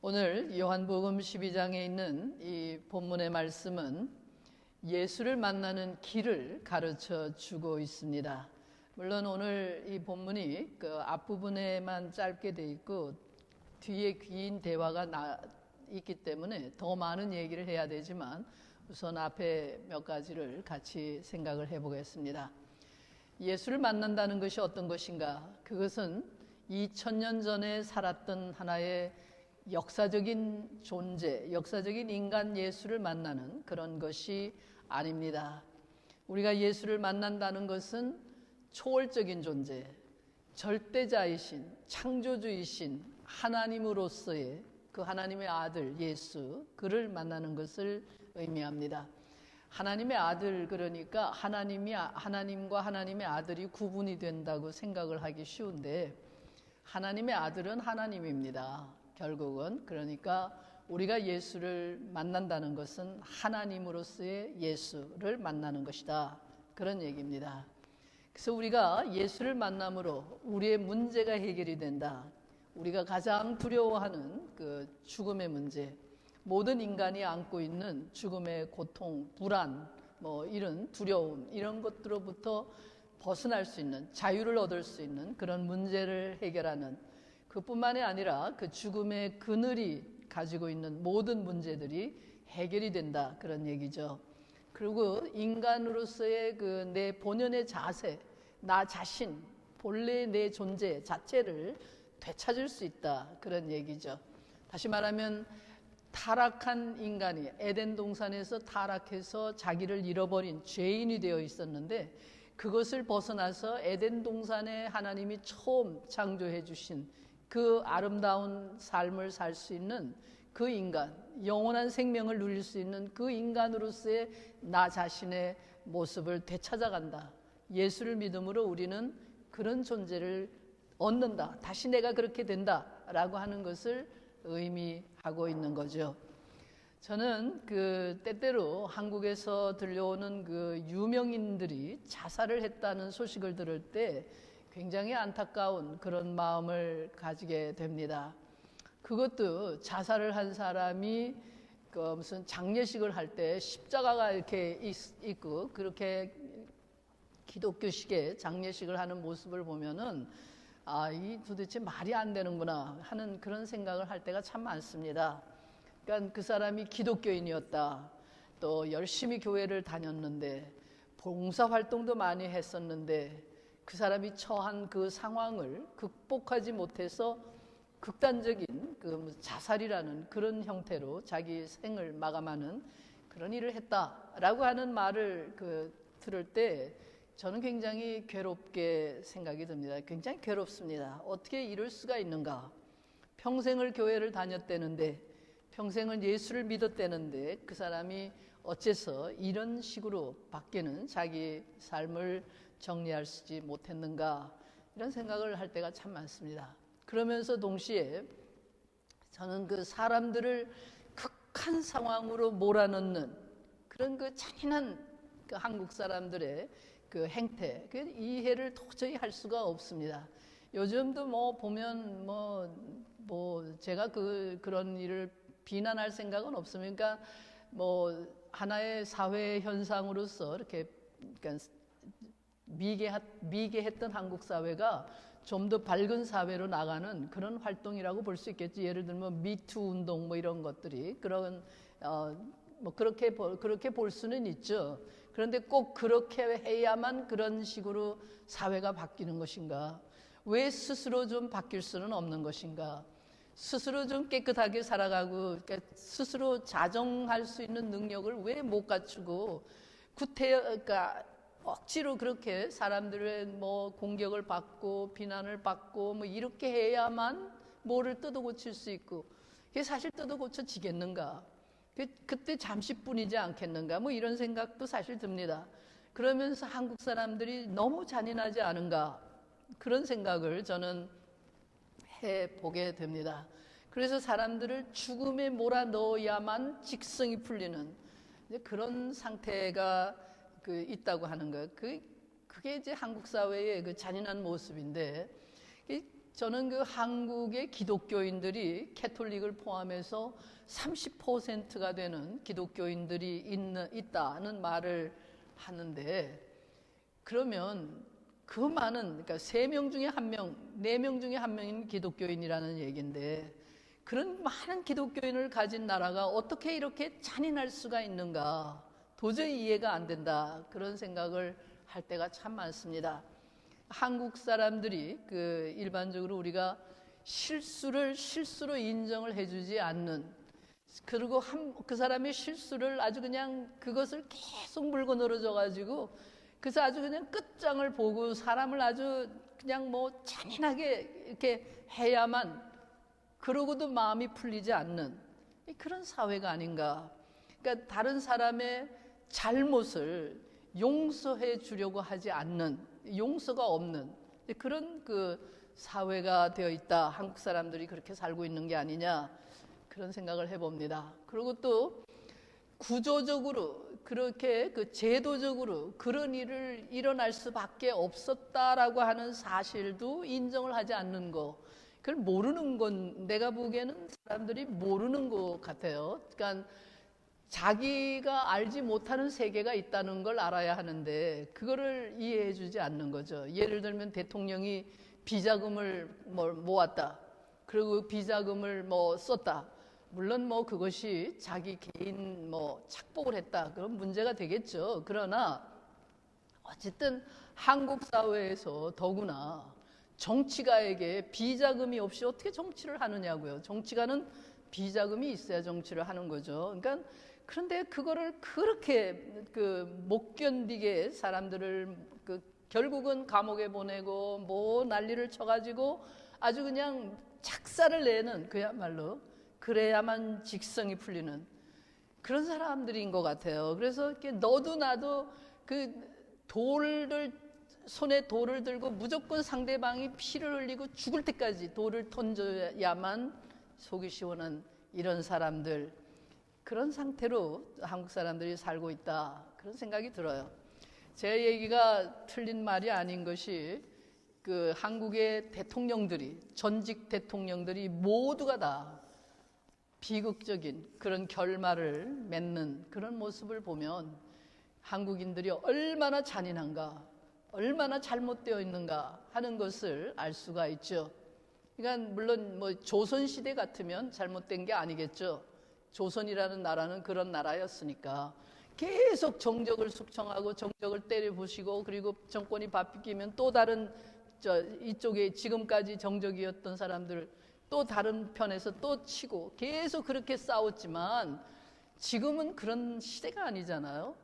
오늘 요한복음 12장에 있는 이 본문의 말씀은 예수를 만나는 길을 가르쳐 주고 있습니다. 물론 오늘 이 본문이 그 앞부분에만 짧게 돼 있고 뒤에 긴 대화가 있기 때문에 더 많은 얘기를 해야 되지만 우선 앞에 몇 가지를 같이 생각을 해보겠습니다. 예수를 만난다는 것이 어떤 것인가? 그것은 2000년 전에 살았던 하나의 역사적인 존재, 역사적인 인간 예수를 만나는 그런 것이 아닙니다. 우리가 예수를 만난다는 것은 초월적인 존재, 절대자이신, 창조주이신 하나님으로서의 그 하나님의 아들 예수, 그를 만나는 것을 의미합니다. 하나님의 아들, 그러니까 하나님과 하나님의 아들이 구분이 된다고 생각을 하기 쉬운데 하나님의 아들은 하나님입니다. 결국은 그러니까 우리가 예수를 만난다는 것은 하나님으로서의 예수를 만나는 것이다, 그런 얘기입니다. 그래서 우리가 예수를 만남으로 우리의 문제가 해결이 된다. 우리가 가장 두려워하는 그 죽음의 문제, 모든 인간이 안고 있는 죽음의 고통, 불안, 이런 두려움, 이런 것들로부터 벗어날 수 있는, 자유를 얻을 수 있는 그런 문제를 해결하는, 그뿐만이 아니라 그 죽음의 그늘이 가지고 있는 모든 문제들이 해결이 된다, 그런 얘기죠. 그리고 인간으로서의 그 내 본연의 자세, 나 자신, 본래의 내 존재 자체를 되찾을 수 있다, 그런 얘기죠. 다시 말하면 타락한 인간이 에덴 동산에서 타락해서 자기를 잃어버린 죄인이 되어 있었는데 그것을 벗어나서 에덴 동산에 하나님이 처음 창조해 주신 그 아름다운 삶을 살 수 있는 그 인간, 영원한 생명을 누릴 수 있는 그 인간으로서의 나 자신의 모습을 되찾아간다. 예수를 믿음으로 우리는 그런 존재를 얻는다, 다시 내가 그렇게 된다라고 하는 것을 의미하고 있는 거죠. 저는 그 때때로 한국에서 들려오는 그 유명인들이 자살을 했다는 소식을 들을 때 굉장히 안타까운 그런 마음을 가지게 됩니다. 그것도 자살을 한 사람이 그 무슨 장례식을 할 때 십자가가 이렇게 있고 그렇게 기독교식의 장례식을 하는 모습을 보면은 이 도대체 말이 안 되는구나 하는 그런 생각을 할 때가 참 많습니다. 그러니까 그 사람이 기독교인이었다, 또 열심히 교회를 다녔는데 봉사활동도 많이 했었는데 그 사람이 처한 그 상황을 극복하지 못해서 극단적인 그 자살이라는 그런 형태로 자기 생을 마감하는 그런 일을 했다라고 하는 말을 들을 때 저는 굉장히 괴롭게 생각이 듭니다. 굉장히 괴롭습니다. 어떻게 이럴 수가 있는가? 평생을 교회를 다녔다는데, 평생을 예수를 믿었다는데 그 사람이 어째서 이런 식으로 밖에는 자기 삶을 정리할 수 못했는가, 이런 생각을 할 때가 참 많습니다. 그러면서 동시에 저는 그 사람들을 극한 상황으로 몰아넣는 그런 그 잔인한 그 한국 사람들의 그 행태, 그 이해를 도저히 할 수가 없습니다. 요즘도 보면 제가 그런 일을 비난할 생각은 없습니다. 그러니까 하나의 사회 현상으로서 이렇게 그러니까 미개했던 한국 사회가 좀 더 밝은 사회로 나가는 그런 활동이라고 볼 수 있겠죠. 예를 들면 미투 운동 이런 것들이 그런 그렇게 볼 수는 있죠. 그런데 꼭 그렇게 해야만 그런 식으로 사회가 바뀌는 것인가? 왜 스스로 좀 바뀔 수는 없는 것인가? 스스로 좀 깨끗하게 살아가고 그러니까 스스로 자정할 수 있는 능력을 왜 못 갖추고 그러니까 억지로 그렇게 사람들의 공격을 받고 비난을 받고 이렇게 해야만 뭐를 뜯어고칠 수 있고, 그게 사실 뜯어고쳐지겠는가? 그때 잠시뿐이지 않겠는가? 이런 생각도 사실 듭니다. 그러면서 한국 사람들이 너무 잔인하지 않은가? 그런 생각을 저는 해보게 됩니다. 그래서 사람들을 죽음에 몰아넣어야만 직성이 풀리는 그런 상태가 있다고 하는 거예요. 그게 이제 한국 사회의 그 잔인한 모습인데 저는 그 한국의 기독교인들이 캐톨릭을 포함해서 30%가 되는 기독교인들이 있다는 말을 하는데, 그러면 그 많은, 그러니까 3명 중에 1명, 4명 중에 1명인 기독교인이라는 얘기인데, 그런 많은 기독교인을 가진 나라가 어떻게 이렇게 잔인할 수가 있는가, 도저히 이해가 안 된다, 그런 생각을 할 때가 참 많습니다. 한국 사람들이 일반적으로 우리가 실수로 인정을 해주지 않는, 그리고 그 사람의 실수를 아주 그냥 그것을 계속 물고 늘어져 가지고, 그래서 아주 그냥 끝장을 보고 사람을 아주 그냥 뭐 잔인하게 이렇게 해야만, 그러고도 마음이 풀리지 않는 그런 사회가 아닌가. 그러니까 다른 사람의 잘못을 용서해 주려고 하지 않는, 용서가 없는 그런 사회가 되어 있다. 한국 사람들이 그렇게 살고 있는 게 아니냐, 그런 생각을 해봅니다. 그리고 또 구조적으로 그렇게 제도적으로 그런 일을 일어날 수밖에 없었다라고 하는 사실도 인정을 하지 않는 거, 그걸 모르는 건, 내가 보기에는 사람들이 모르는 것 같아요. 그러니까 자기가 알지 못하는 세계가 있다는 걸 알아야 하는데 그거를 이해해 주지 않는 거죠. 예를 들면 대통령이 비자금을 모았다, 그리고 비자금을 썼다. 물론 그것이 자기 개인 착복을 했다, 그런 문제가 되겠죠. 그러나 어쨌든 한국 사회에서 더구나 정치가에게 비자금이 없이 어떻게 정치를 하느냐고요. 정치가는 비자금이 있어야 정치를 하는 거죠. 그러니까 그런데 그거를 그렇게 못 견디게 사람들을 결국은 감옥에 보내고 난리를 쳐가지고 아주 그냥 작사를 내는, 그야말로 그래야만 직성이 풀리는 그런 사람들인 것 같아요. 그래서 이렇게 너도 나도 손에 돌을 들고 무조건 상대방이 피를 흘리고 죽을 때까지 돌을 던져야만 속이 시원한 이런 사람들, 그런 상태로 한국 사람들이 살고 있다, 그런 생각이 들어요. 제 얘기가 틀린 말이 아닌 것이 한국의 대통령들이, 전직 대통령들이 모두가 다 비극적인 그런 결말을 맺는 그런 모습을 보면 한국인들이 얼마나 잔인한가, 얼마나 잘못되어 있는가 하는 것을 알 수가 있죠. 그러니까 물론 조선시대 같으면 잘못된 게 아니겠죠. 조선이라는 나라는 그런 나라였으니까 계속 정적을 숙청하고 정적을 때려부시고, 그리고 정권이 바뀌면 또 다른 이쪽에 지금까지 정적이었던 사람들 또 다른 편에서 또 치고 계속 그렇게 싸웠지만, 지금은 그런 시대가 아니잖아요.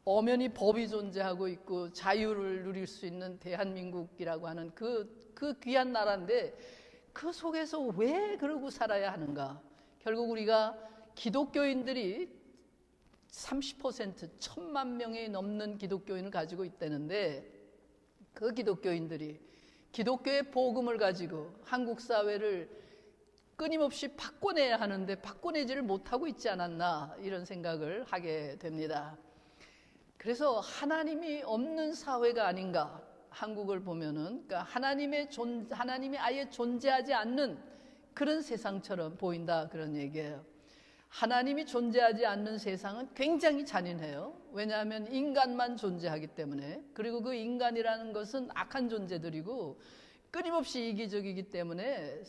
엄연히 법이 존재하고 있고 자유를 누릴 수 있는 대한민국이라고 하는 그 귀한 나라인데 그 속에서 왜 그러고 살아야 하는가. 결국 우리가 기독교인들이 30%, 1,000만 명이 넘는 기독교인을 가지고 있다는데, 그 기독교인들이 기독교의 복음을 가지고 한국 사회를 끊임없이 바꿔내야 하는데 바꿔내지를 못하고 있지 않았나, 이런 생각을 하게 됩니다. 그래서 하나님이 없는 사회가 아닌가, 한국을 보면은 그러니까 하나님이 아예 존재하지 않는 그런 세상처럼 보인다, 그런 얘기예요. 하나님이 존재하지 않는 세상은 굉장히 잔인해요. 왜냐하면 인간만 존재하기 때문에, 그리고 그 인간이라는 것은 악한 존재들이고 끊임없이 이기적이기 때문에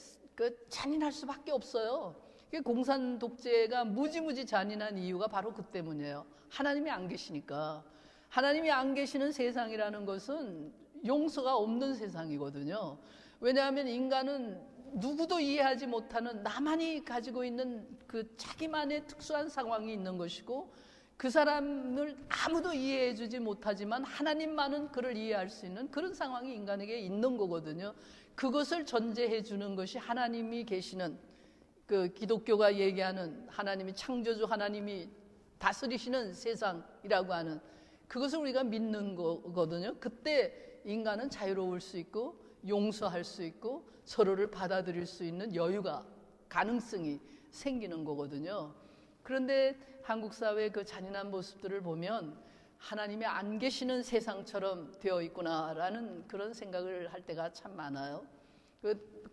잔인할 수밖에 없어요. 공산 독재가 무지무지 잔인한 이유가 바로 그 때문이에요. 하나님이 안 계시니까. 하나님이 안 계시는 세상이라는 것은 용서가 없는 세상이거든요. 왜냐하면 인간은 누구도 이해하지 못하는, 나만이 가지고 있는 자기만의 특수한 상황이 있는 것이고, 그 사람을 아무도 이해해 주지 못하지만 하나님만은 그를 이해할 수 있는 그런 상황이 인간에게 있는 거거든요. 그것을 전제해 주는 것이 하나님이 계시는, 기독교가 얘기하는 하나님이 창조주, 하나님이 다스리시는 세상이라고 하는 그것을 우리가 믿는 거거든요. 그때 인간은 자유로울 수 있고 용서할 수 있고 서로를 받아들일 수 있는 여유가, 가능성이 생기는 거거든요. 그런데 한국 사회의 그 잔인한 모습들을 보면 하나님이 안 계시는 세상처럼 되어 있구나라는 그런 생각을 할 때가 참 많아요.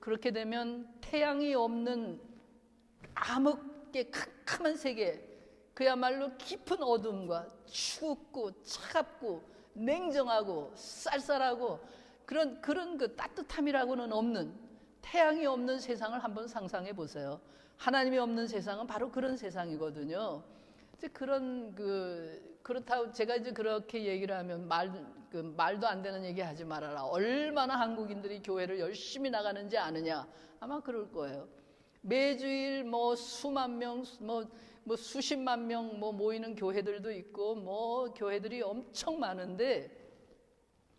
그렇게 되면 태양이 없는 암흑의 캄캄한 세계, 그야말로 깊은 어둠과 춥고 차갑고 냉정하고 쌀쌀하고 그런 그 따뜻함이라고는 없는, 태양이 없는 세상을 한번 상상해 보세요. 하나님이 없는 세상은 바로 그런 세상이거든요. 이제 그렇다고 제가 이제 그렇게 얘기를 하면 말도 안 되는 얘기 하지 말아라. 얼마나 한국인들이 교회를 열심히 나가는지 아느냐. 아마 그럴 거예요. 매주일 뭐 수만 명, 뭐 수십만 명 모이는 교회들도 있고 교회들이 엄청 많은데,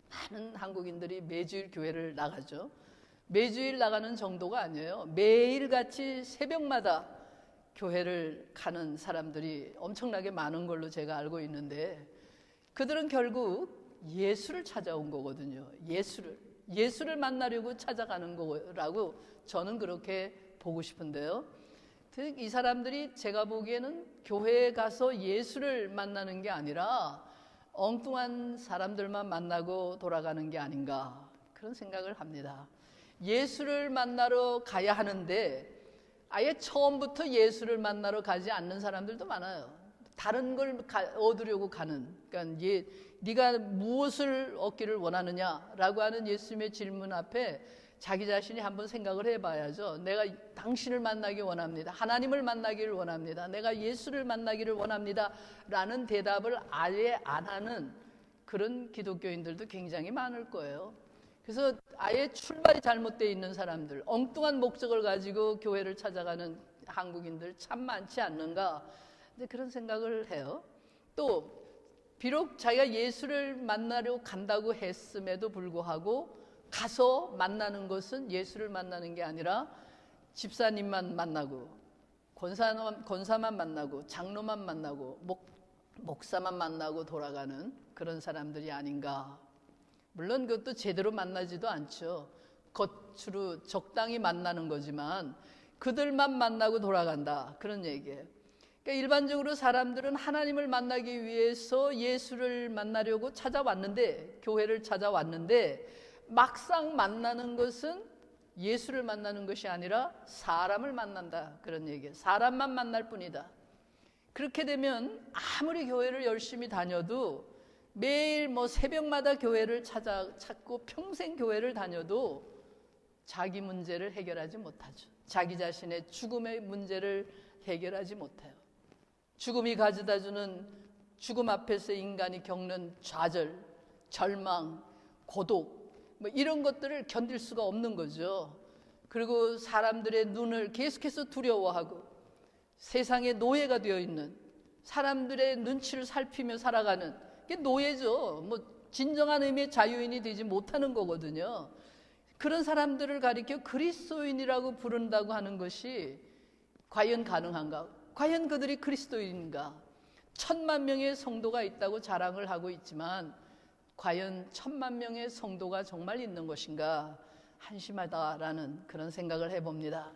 많은 한국인들이 매주일 교회를 나가죠. 매주일 나가는 정도가 아니에요. 매일같이 새벽마다 교회를 가는 사람들이 엄청나게 많은 걸로 제가 알고 있는데, 그들은 결국 예수를 찾아온 거거든요. 예수를 만나려고 찾아가는 거라고 저는 그렇게 보고 싶은데요. 이 사람들이 제가 보기에는 교회에 가서 예수를 만나는 게 아니라 엉뚱한 사람들만 만나고 돌아가는 게 아닌가, 그런 생각을 합니다. 예수를 만나러 가야 하는데 아예 처음부터 예수를 만나러 가지 않는 사람들도 많아요. 다른 걸 얻으려고 가는, 그러니까 네가 무엇을 얻기를 원하느냐라고 하는 예수님의 질문 앞에 자기 자신이 한번 생각을 해봐야죠. 내가 당신을 만나기 원합니다. 하나님을 만나기를 원합니다. 내가 예수를 만나기를 원합니다. 라는 대답을 아예 안 하는 그런 기독교인들도 굉장히 많을 거예요. 그래서 아예 출발이 잘못되어 있는 사람들, 엉뚱한 목적을 가지고 교회를 찾아가는 한국인들 참 많지 않는가, 그런 생각을 해요. 또 비록 자기가 예수를 만나려 간다고 했음에도 불구하고 가서 만나는 것은 예수를 만나는 게 아니라 집사님만 만나고 권사만 만나고 장로만 만나고 목사만 만나고 돌아가는 그런 사람들이 아닌가. 물론 그것도 제대로 만나지도 않죠. 겉으로 적당히 만나는 거지만 그들만 만나고 돌아간다, 그런 얘기예요. 그러니까 일반적으로 사람들은 하나님을 만나기 위해서 예수를 만나려고 찾아왔는데, 교회를 찾아왔는데 막상 만나는 것은 예수를 만나는 것이 아니라 사람을 만난다, 그런 얘기예요. 사람만 만날 뿐이다. 그렇게 되면 아무리 교회를 열심히 다녀도, 매일 새벽마다 교회를 찾고 평생 교회를 다녀도 자기 문제를 해결하지 못하죠. 자기 자신의 죽음의 문제를 해결하지 못해요. 죽음이 가져다주는, 죽음 앞에서 인간이 겪는 좌절, 절망, 고독, 이런 것들을 견딜 수가 없는 거죠. 그리고 사람들의 눈을 계속해서 두려워하고 세상의 노예가 되어 있는, 사람들의 눈치를 살피며 살아가는 게 노예죠. 진정한 의미의 자유인이 되지 못하는 거거든요. 그런 사람들을 가리켜 그리스도인이라고 부른다고 하는 것이 과연 가능한가? 과연 그들이 그리스도인인가? 1,000만 명의 성도가 있다고 자랑을 하고 있지만 과연 1,000만 명의 성도가 정말 있는 것인가? 한심하다라는 그런 생각을 해봅니다.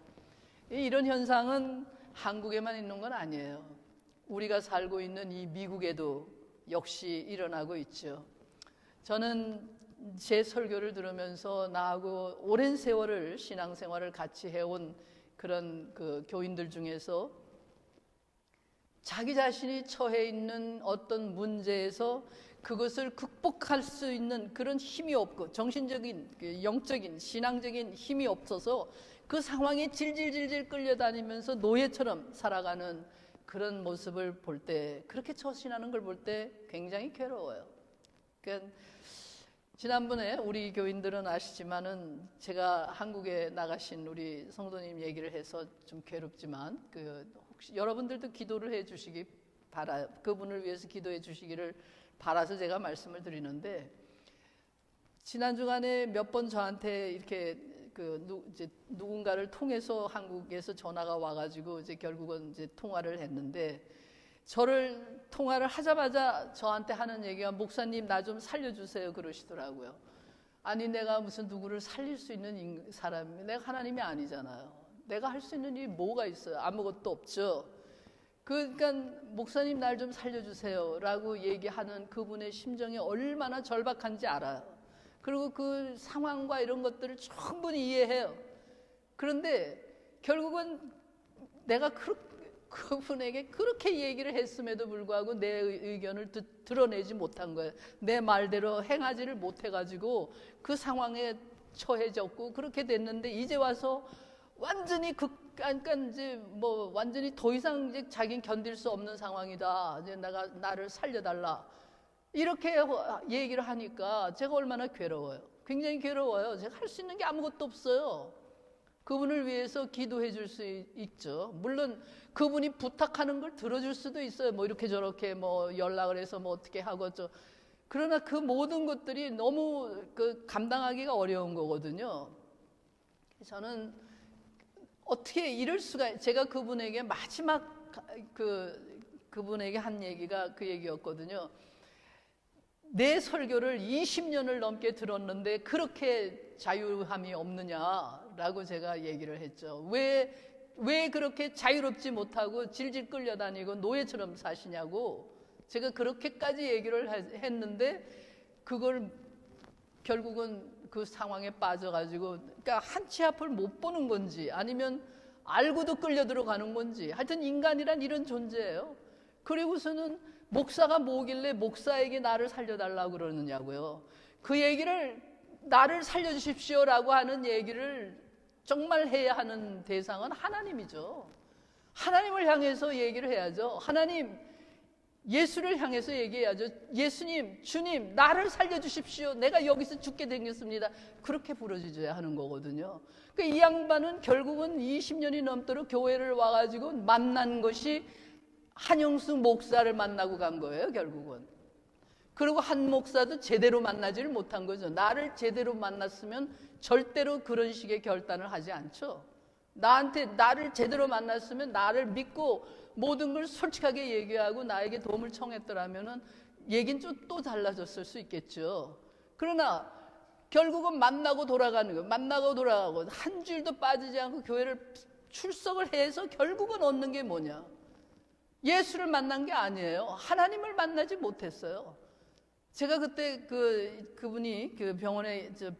이런 현상은 한국에만 있는 건 아니에요. 우리가 살고 있는 이 미국에도 역시 일어나고 있죠. 저는 제 설교를 들으면서 나하고 오랜 세월을 신앙생활을 같이 해온 그런 교인들 중에서 자기 자신이 처해 있는 어떤 문제에서 그것을 극복할 수 있는 그런 힘이 없고, 정신적인, 영적인, 신앙적인 힘이 없어서 그 상황에 질질질질 끌려다니면서 노예처럼 살아가는 그런 모습을 볼 때, 그렇게 처신하는 걸 볼 때 굉장히 괴로워요. 그러니까 지난번에 우리 교인들은 아시지만은 제가 한국에 나가신 우리 성도님 얘기를 해서 좀 괴롭지만, 혹시 여러분들도 기도를 해 주시기 바라요. 그분을 위해서 기도해 주시기를 바라서 제가 말씀을 드리는데, 지난 주간에 몇 번 저한테 이렇게 이제 누군가를 통해서 한국에서 전화가 와가지고 이제 결국은 이제 통화를 했는데, 저를 통화를 하자마자 저한테 하는 얘기가 목사님 나 좀 살려주세요 그러시더라고요. 아니 내가 무슨 누구를 살릴 수 있는 사람이, 내가 하나님이 아니잖아요. 내가 할 수 있는 일이 뭐가 있어요? 아무것도 없죠. 그러니까 목사님 날 좀 살려주세요 라고 얘기하는 그분의 심정이 얼마나 절박한지 알아요. 그리고 그 상황과 이런 것들을 충분히 이해해요. 그런데 결국은 내가 그분에게 그렇게 얘기를 했음에도 불구하고 내 의견을 드러내지 못한 거예요. 내 말대로 행하지를 못해가지고 그 상황에 처해졌고 그렇게 됐는데, 이제 와서 완전히 그러니까 이제 뭐 완전히 더 이상 이제 자기는 견딜 수 없는 상황이다. 이제 나를 살려달라. 이렇게 얘기를 하니까 제가 얼마나 괴로워요. 굉장히 괴로워요. 제가 할 수 있는 게 아무것도 없어요. 그분을 위해서 기도해 줄 수 있죠. 물론 그분이 부탁하는 걸 들어줄 수도 있어요. 뭐 이렇게 저렇게 뭐 연락을 해서 뭐 어떻게 하고 그러나 그 모든 것들이 너무 감당하기가 어려운 거거든요. 저는 어떻게 이럴 수가, 제가 그분에게 마지막 그분에게 한 얘기가 그 얘기였거든요. 내 설교를 20년을 넘게 들었는데 그렇게 자유함이 없느냐라고 제가 얘기를 했죠. 왜 그렇게 자유롭지 못하고 질질 끌려다니고 노예처럼 사시냐고 제가 그렇게까지 얘기를 했는데, 그걸 결국은 그 상황에 빠져가지고, 그러니까 한치 앞을 못 보는 건지 아니면 알고도 끌려 들어가는 건지, 하여튼 인간이란 이런 존재예요. 그리고서는 목사가 뭐길래 목사에게 나를 살려달라고 그러느냐고요. 그 얘기를, 나를 살려주십시오라고 하는 얘기를 정말 해야 하는 대상은 하나님이죠. 하나님을 향해서 얘기를 해야죠. 하나님, 예수를 향해서 얘기해야죠. 예수님, 주님, 나를 살려주십시오. 내가 여기서 죽게 생겼습니다. 그렇게 부르짖어야 하는 거거든요. 그러니까 이 양반은 결국은 20년이 넘도록 교회를 와가지고 만난 것이 한영숙 목사를 만나고 간 거예요, 결국은. 그리고 한 목사도 제대로 만나지를 못한 거죠. 나를 제대로 만났으면 절대로 그런 식의 결단을 하지 않죠. 나를 제대로 만났으면 나를 믿고 모든 걸 솔직하게 얘기하고 나에게 도움을 청했더라면은 얘기는 좀 또 달라졌을 수 있겠죠. 그러나 결국은 만나고 돌아가는 거예요. 만나고 돌아가고 한 줄도 빠지지 않고 교회를 출석을 해서 결국은 얻는 게 뭐냐? 예수를 만난 게 아니에요. 하나님을 만나지 못했어요. 제가 그때 그분이 그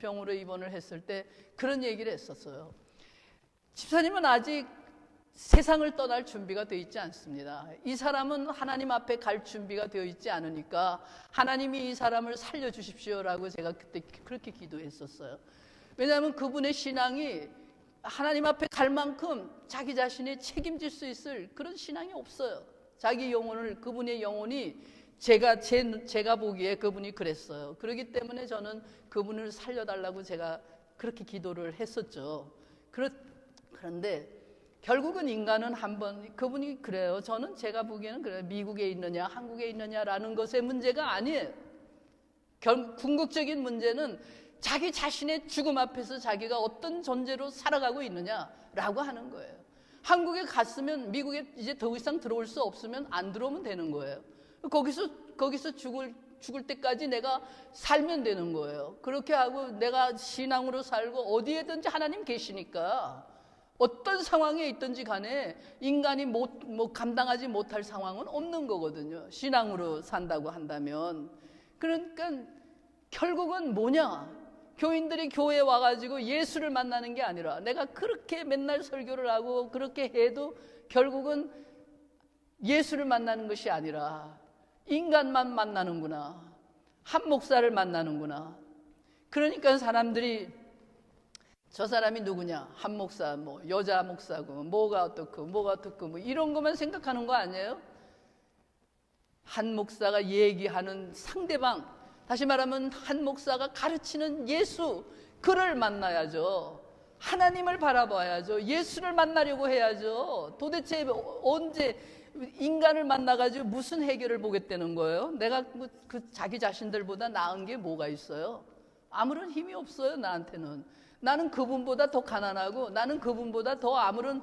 병으로 입원을 했을 때 그런 얘기를 했었어요. 집사님은 아직 세상을 떠날 준비가 되어 있지 않습니다. 이 사람은 하나님 앞에 갈 준비가 되어 있지 않으니까 하나님이 이 사람을 살려주십시오라고 제가 그때 그렇게 기도했었어요. 왜냐하면 그분의 신앙이 하나님 앞에 갈 만큼 자기 자신이 책임질 수 있을 그런 신앙이 없어요. 자기 영혼을, 그분의 영혼이 제가 보기에 그분이 그랬어요. 그렇기 때문에 저는 그분을 살려달라고 제가 그렇게 기도를 했었죠. 그런데 결국은 인간은 한번, 그분이 그래요. 저는 제가 보기에는 그래요. 미국에 있느냐 한국에 있느냐라는 것의 문제가 아니에요. 궁극적인 문제는 자기 자신의 죽음 앞에서 자기가 어떤 존재로 살아가고 있느냐라고 하는 거예요. 한국에 갔으면 미국에 이제 더 이상 들어올 수 없으면 안 들어오면 되는 거예요. 거기서 죽을 때까지 내가 살면 되는 거예요. 그렇게 하고 내가 신앙으로 살고 어디에든지 하나님 계시니까 어떤 상황에 있든지 간에 인간이 감당하지 못할 상황은 없는 거거든요. 신앙으로 산다고 한다면. 그러니까 결국은 뭐냐? 교인들이 교회에 와가지고 예수를 만나는 게 아니라, 내가 그렇게 맨날 설교를 하고 그렇게 해도 결국은 예수를 만나는 것이 아니라 인간만 만나는구나, 한 목사를 만나는구나. 그러니까 사람들이 저 사람이 누구냐, 한 목사, 뭐 여자 목사고 뭐가 어떻고 뭐 이런 것만 생각하는 거 아니에요? 한 목사가 얘기하는 상대방, 다시 말하면 한 목사가 가르치는 예수, 그를 만나야죠. 하나님을 바라봐야죠. 예수를 만나려고 해야죠. 도대체 언제 인간을 만나가지고 무슨 해결을 보겠다는 거예요? 내가 그 자기 자신들보다 나은 게 뭐가 있어요? 아무런 힘이 없어요, 나한테는. 나는 그분보다 더 가난하고, 나는 그분보다 더 아무런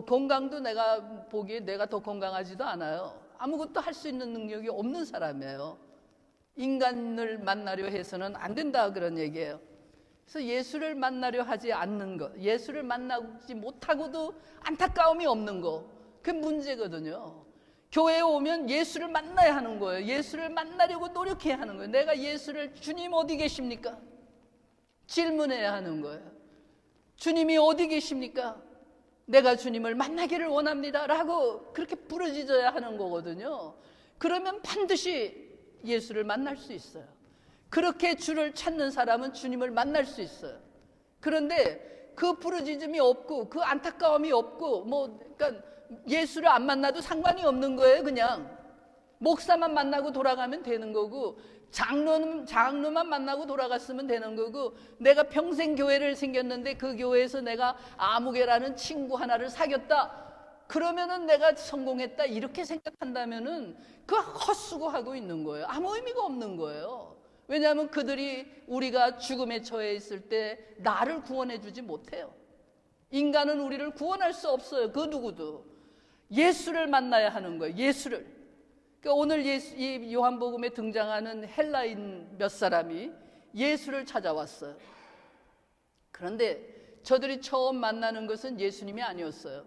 건강도 내가 보기에 내가 더 건강하지도 않아요. 아무것도 할 수 있는 능력이 없는 사람이에요. 인간을 만나려 해서는 안 된다, 그런 얘기예요. 그래서 예수를 만나려 하지 않는 것, 예수를 만나지 못하고도 안타까움이 없는 거, 그게 문제거든요. 교회에 오면 예수를 만나야 하는 거예요. 예수를 만나려고 노력해야 하는 거예요. 내가 예수를, 주님 어디 계십니까? 질문해야 하는 거예요. 주님이 어디 계십니까? 내가 주님을 만나기를 원합니다 라고 그렇게 부르짖어야 하는 거거든요. 그러면 반드시 예수를 만날 수 있어요. 그렇게 주를 찾는 사람은 주님을 만날 수 있어요. 그런데 그 부르짖음이 없고 그 안타까움이 없고 그러니까 예수를 안 만나도 상관이 없는 거예요. 그냥 목사만 만나고 돌아가면 되는 거고, 장로만 만나고 돌아갔으면 되는 거고, 내가 평생 교회를 생겼는데 그 교회에서 내가 아무개라는 친구 하나를 사귀었다, 그러면은 내가 성공했다, 이렇게 생각한다면은 그 헛수고하고 있는 거예요. 아무 의미가 없는 거예요. 왜냐하면 그들이 우리가 죽음에 처해 있을 때 나를 구원해 주지 못해요. 인간은 우리를 구원할 수 없어요. 그 누구도. 예수를 만나야 하는 거예요. 예수를. 그러니까 오늘 이 요한복음에 등장하는 헬라인 몇 사람이 예수를 찾아왔어요. 그런데 저들이 처음 만나는 것은 예수님이 아니었어요.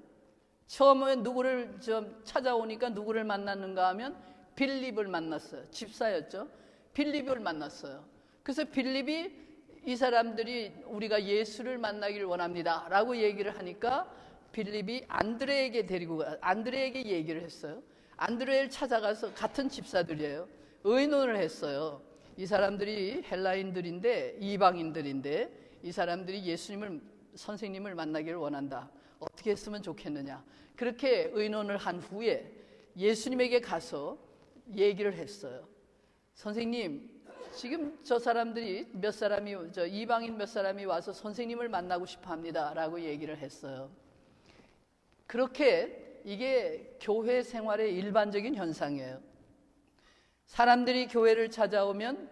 처음에 누구를 찾아오니까 누구를 만났는가 하면 빌립을 만났어요. 집사였죠. 빌립을 만났어요. 그래서 빌립이 이 사람들이 우리가 예수를 만나기를 원합니다 라고 얘기를 하니까 빌립이 안드레에게 얘기를 했어요. 안드레를 찾아가서, 같은 집사들이에요, 의논을 했어요. 이 사람들이 헬라인들인데, 이방인들인데 이 사람들이 선생님을 만나기를 원한다. 어떻게 했으면 좋겠느냐. 그렇게 의논을 한 후에 예수님에게 가서 얘기를 했어요. 선생님, 지금 이방인 몇 사람이 와서 선생님을 만나고 싶어 합니다 라고 얘기를 했어요. 그렇게 이게 교회 생활의 일반적인 현상이에요. 사람들이 교회를 찾아오면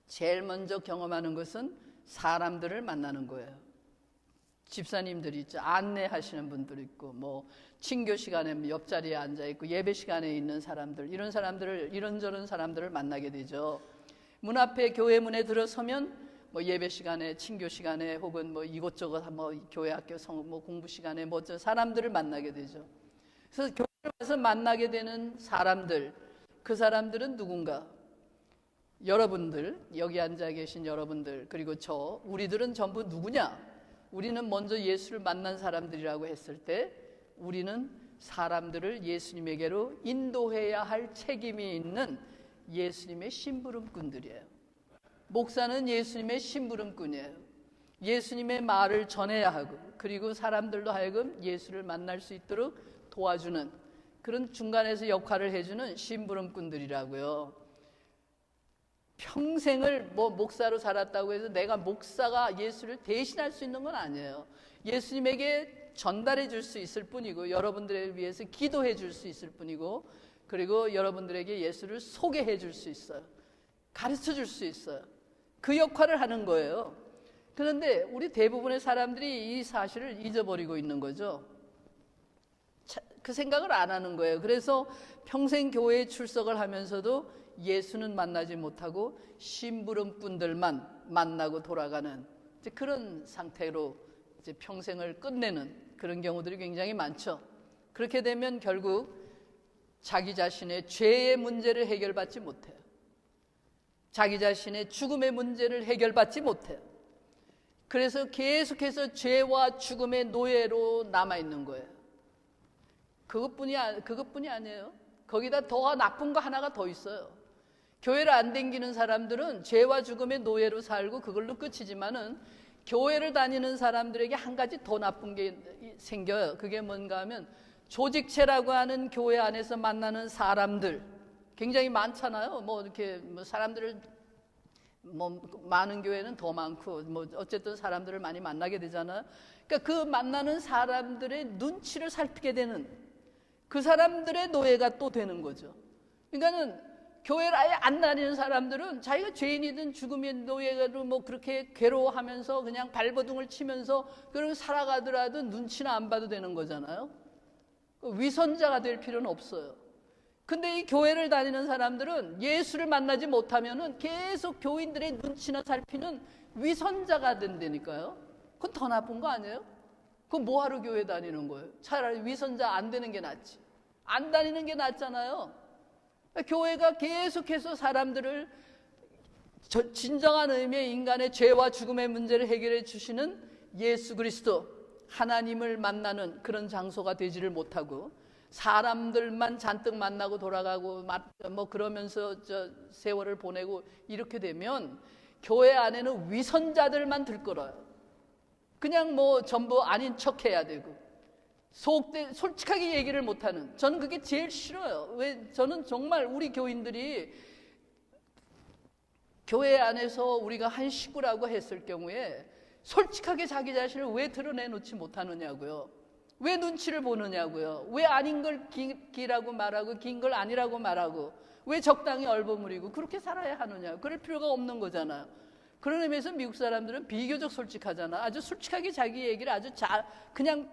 제일 먼저 경험하는 것은 사람들을 만나는 거예요. 집사님들이 있죠. 안내하시는 분들 있고, 친교 시간에 옆자리에 앉아있고, 예배 시간에 있는 사람들, 이런저런 사람들을 만나게 되죠. 문 앞에, 교회 문에 들어서면 예배 시간에, 친교 시간에, 혹은 이곳저곳 교회 학교 공부 시간에 사람들을 만나게 되죠. 그래서 교회를 와서 만나게 되는 사람들, 그 사람들은 누군가? 여러분들, 여기 앉아 계신 여러분들, 그리고 우리들은 전부 누구냐? 우리는 먼저 예수를 만난 사람들이라고 했을 때 우리는 사람들을 예수님에게로 인도해야 할 책임이 있는 예수님의 심부름꾼들이에요. 목사는 예수님의 심부름꾼이에요. 예수님의 말을 전해야 하고, 그리고 사람들로 하여금 예수를 만날 수 있도록 도와주는, 그런 중간에서 역할을 해주는 심부름꾼들이라고요. 평생을 목사로 살았다고 해서 내가 목사가 예수를 대신할 수 있는 건 아니에요. 예수님에게 전달해 줄 수 있을 뿐이고, 여러분들을 위해서 기도해 줄 수 있을 뿐이고, 그리고 여러분들에게 예수를 소개해 줄 수 있어요. 가르쳐 줄 수 있어요. 그 역할을 하는 거예요. 그런데 우리 대부분의 사람들이 이 사실을 잊어버리고 있는 거죠. 그 생각을 안 하는 거예요. 그래서 평생 교회에 출석을 하면서도 예수는 만나지 못하고 심부름꾼들만 만나고 돌아가는 그런 상태로 평생을 끝내는 그런 경우들이 굉장히 많죠. 그렇게 되면 결국 자기 자신의 죄의 문제를 해결받지 못해요. 자기 자신의 죽음의 문제를 해결받지 못해요. 그래서 계속해서 죄와 죽음의 노예로 남아있는 거예요. 그것뿐이 아니에요. 거기다 더 나쁜 거 하나가 더 있어요. 교회를 안 다니는 사람들은 죄와 죽음의 노예로 살고 그걸로 끝이지만은, 교회를 다니는 사람들에게 한 가지 더 나쁜 게 생겨요. 그게 뭔가 하면, 조직체라고 하는 교회 안에서 만나는 사람들 굉장히 많잖아요. 사람들을 많은 교회는 더 많고, 어쨌든 사람들을 많이 만나게 되잖아요. 그러니까 그 만나는 사람들의 눈치를 살피게 되는, 그 사람들의 노예가 또 되는 거죠. 그러니까는 교회를 아예 안 다니는 사람들은 자기가 죄인이든 죽음의 노예로 그렇게 괴로워하면서 그냥 발버둥을 치면서 그렇게 살아가더라도 눈치나 안 봐도 되는 거잖아요. 위선자가 될 필요는 없어요. 근데 이 교회를 다니는 사람들은 예수를 만나지 못하면은 계속 교인들의 눈치나 살피는 위선자가 된다니까요. 그건 더 나쁜 거 아니에요? 그럼 뭐하러 교회 다니는 거예요? 차라리 위선자 안 되는 게 낫지. 안 다니는 게 낫잖아요. 교회가 계속해서 사람들을 진정한 의미의 인간의 죄와 죽음의 문제를 해결해 주시는 예수 그리스도 하나님을 만나는 그런 장소가 되지를 못하고 사람들만 잔뜩 만나고 돌아가고 뭐 그러면서 세월을 보내고 이렇게 되면 교회 안에는 위선자들만 들끓어요. 그냥 뭐 전부 아닌 척 해야 되고 솔직하게 얘기를 못하는, 저는 그게 제일 싫어요. 왜? 저는 정말 우리 교인들이 교회 안에서 우리가 한 식구라고 했을 경우에 솔직하게 자기 자신을 왜 드러내놓지 못하느냐고요. 왜 눈치를 보느냐고요. 왜 아닌 걸 기라고 말하고 긴 걸 아니라고 말하고 왜 적당히 얼버무리고 그렇게 살아야 하느냐. 그럴 필요가 없는 거잖아요. 그런 의미에서 미국 사람들은 비교적 솔직하잖아. 아주 솔직하게 자기 얘기를 아주 잘 그냥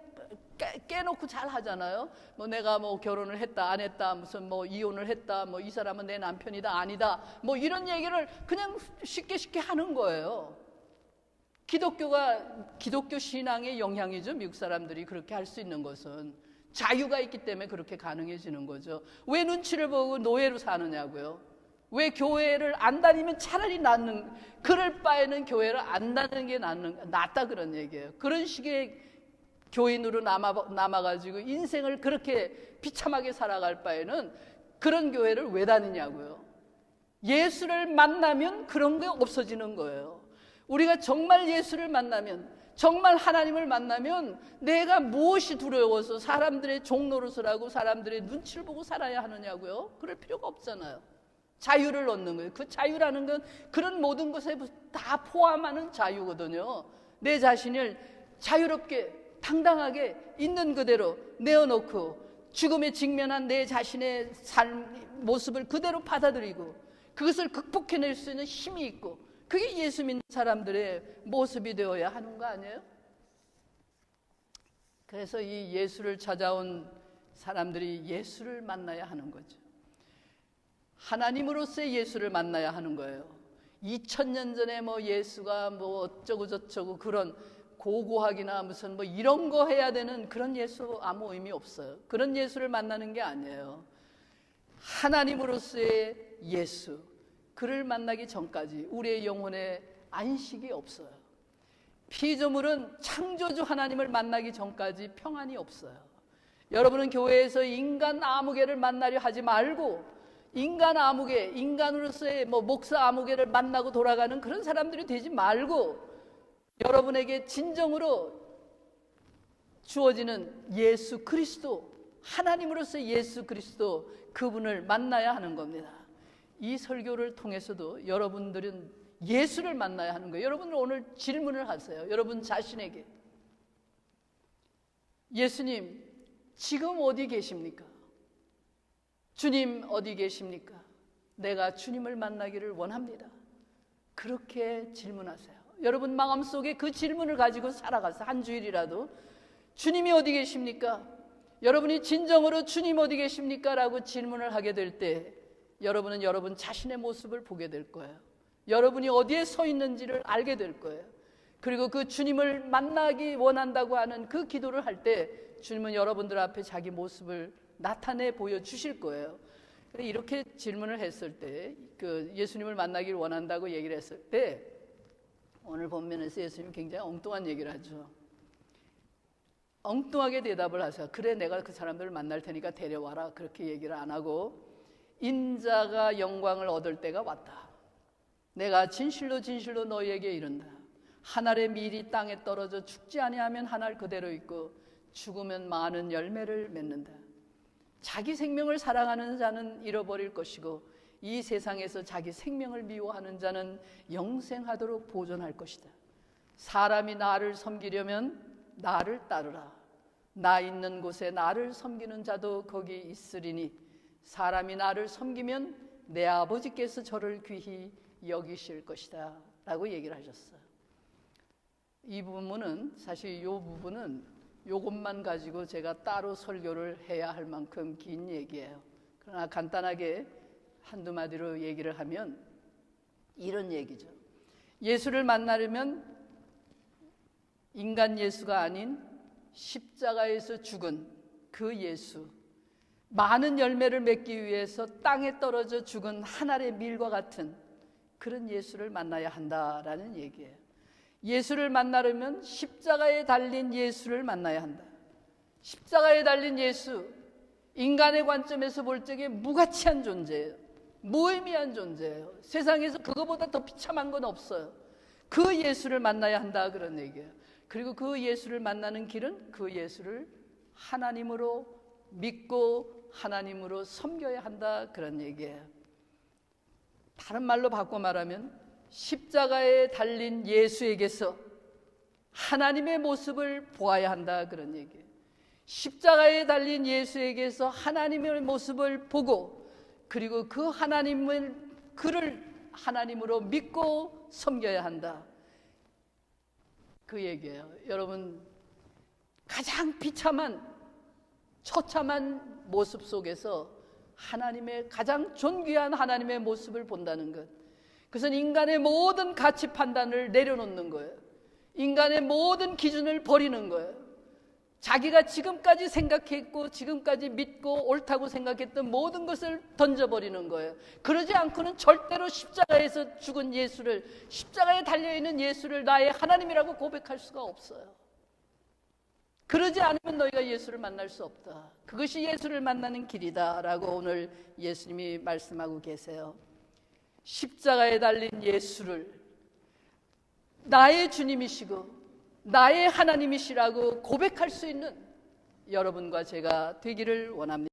깨놓고 잘 하잖아요. 뭐 내가 뭐 결혼을 했다 안 했다, 무슨 뭐 이혼을 했다, 뭐 이 사람은 내 남편이다 아니다, 뭐 이런 얘기를 그냥 쉽게 하는 거예요. 기독교 신앙의 영향이죠. 미국 사람들이 그렇게 할 수 있는 것은 자유가 있기 때문에 그렇게 가능해지는 거죠. 왜 눈치를 보고 노예로 사느냐고요. 왜 교회를 안 다니면 차라리 낫는, 그럴 바에는 교회를 안 다니는 게 낫다 그런 얘기예요. 그런 식의 교인으로 남아가지고 인생을 그렇게 비참하게 살아갈 바에는 그런 교회를 왜 다니냐고요. 예수를 만나면 그런 게 없어지는 거예요. 우리가 정말 예수를 만나면, 정말 하나님을 만나면 내가 무엇이 두려워서 사람들의 종노릇을 사람들의 눈치를 보고 살아야 하느냐고요. 그럴 필요가 없잖아요. 자유를 얻는 거예요. 그 자유라는 건 그런 모든 것에 다 포함하는 자유거든요. 내 자신을 자유롭게 당당하게 있는 그대로 내어놓고 죽음에 직면한 내 자신의 모습을 그대로 받아들이고 그것을 극복해낼 수 있는 힘이 있고, 그게 예수 믿는 사람들의 모습이 되어야 하는 거 아니에요? 그래서 이 예수를 찾아온 사람들이 예수를 만나야 하는 거죠. 하나님으로서의 예수를 만나야 하는 거예요. 2000년 전에 뭐 예수가 뭐 어쩌고 저쩌고 그런 고고학이나 무슨 뭐 이런 거 해야 되는 그런 예수 아무 의미 없어요. 그런 예수를 만나는 게 아니에요. 하나님으로서의 예수, 그를 만나기 전까지 우리의 영혼에 안식이 없어요. 피조물은 창조주 하나님을 만나기 전까지 평안이 없어요. 여러분은 교회에서 인간 아무개를 만나려 하지 말고 인간 아무개, 인간으로서의 뭐 목사 아무개를 만나고 돌아가는 그런 사람들이 되지 말고 여러분에게 진정으로 주어지는 예수 그리스도, 하나님으로서의 예수 그리스도, 그분을 만나야 하는 겁니다. 이 설교를 통해서도 여러분들은 예수를 만나야 하는 거예요. 여러분들 오늘 질문을 하세요. 여러분 자신에게, 예수님 지금 어디 계십니까? 주님 어디 계십니까? 내가 주님을 만나기를 원합니다. 그렇게 질문하세요. 여러분 마음속에 그 질문을 가지고 살아가서 한 주일이라도 주님이 어디 계십니까? 여러분이 진정으로 주님 어디 계십니까? 라고 질문을 하게 될 때 여러분은 여러분 자신의 모습을 보게 될 거예요. 여러분이 어디에 서 있는지를 알게 될 거예요. 그리고 그 주님을 만나기 원한다고 하는 그 기도를 할 때 주님은 여러분들 앞에 자기 모습을 나타내 보여주실 거예요. 이렇게 질문을 했을 때, 그 예수님을 만나기를 원한다고 얘기를 했을 때, 오늘 본면에서 예수님이 굉장히 엉뚱한 얘기를 하죠. 엉뚱하게 대답을 하세요. 그래, 내가 그 사람들을 만날 테니까 데려와라. 그렇게 얘기를 안 하고, 인자가 영광을 얻을 때가 왔다. 내가 진실로 진실로 너희에게 이른다. 한 알의 밀이 땅에 떨어져 죽지 아니하면 한 알 그대로 있고 죽으면 많은 열매를 맺는다. 자기 생명을 사랑하는 자는 잃어버릴 것이고 이 세상에서 자기 생명을 미워하는 자는 영생하도록 보존할 것이다. 사람이 나를 섬기려면 나를 따르라. 나 있는 곳에 나를 섬기는 자도 거기 있으리니 사람이 나를 섬기면 내 아버지께서 저를 귀히 여기실 것이다 라고 얘기를 하셨어요. 이 부분은 사실 이 부분은 이것만 가지고 제가 따로 설교를 해야 할 만큼 긴 얘기예요. 그러나 간단하게 한두 마디로 얘기를 하면 이런 얘기죠. 예수를 만나려면 인간 예수가 아닌 십자가에서 죽은 그 예수, 많은 열매를 맺기 위해서 땅에 떨어져 죽은 한 알의 밀과 같은 그런 예수를 만나야 한다라는 얘기예요. 예수를 만나려면 십자가에 달린 예수를 만나야 한다. 십자가에 달린 예수, 인간의 관점에서 볼 적에 무가치한 존재예요. 무의미한 존재예요. 세상에서 그거보다 더 비참한 건 없어요. 그 예수를 만나야 한다, 그런 얘기예요. 그리고 그 예수를 만나는 길은 그 예수를 하나님으로 믿고 하나님으로 섬겨야 한다, 그런 얘기예요. 다른 말로 바꿔 말하면 십자가에 달린 예수에게서 하나님의 모습을 보아야 한다, 그런 얘기예요. 십자가에 달린 예수에게서 하나님의 모습을 보고, 그리고 그 하나님을, 그를 하나님으로 믿고 섬겨야 한다, 그 얘기예요. 여러분, 가장 비참한 처참한 모습 속에서 하나님의 가장 존귀한 하나님의 모습을 본다는 것, 그것은 인간의 모든 가치 판단을 내려놓는 거예요. 인간의 모든 기준을 버리는 거예요. 자기가 지금까지 생각했고 지금까지 믿고 옳다고 생각했던 모든 것을 던져버리는 거예요. 그러지 않고는 절대로 십자가에서 죽은 예수를, 십자가에 달려있는 예수를 나의 하나님이라고 고백할 수가 없어요. 그러지 않으면 너희가 예수를 만날 수 없다. 그것이 예수를 만나는 길이다 라고 오늘 예수님이 말씀하고 계세요. 십자가에 달린 예수를 나의 주님이시고 나의 하나님이시라고 고백할 수 있는 여러분과 제가 되기를 원합니다.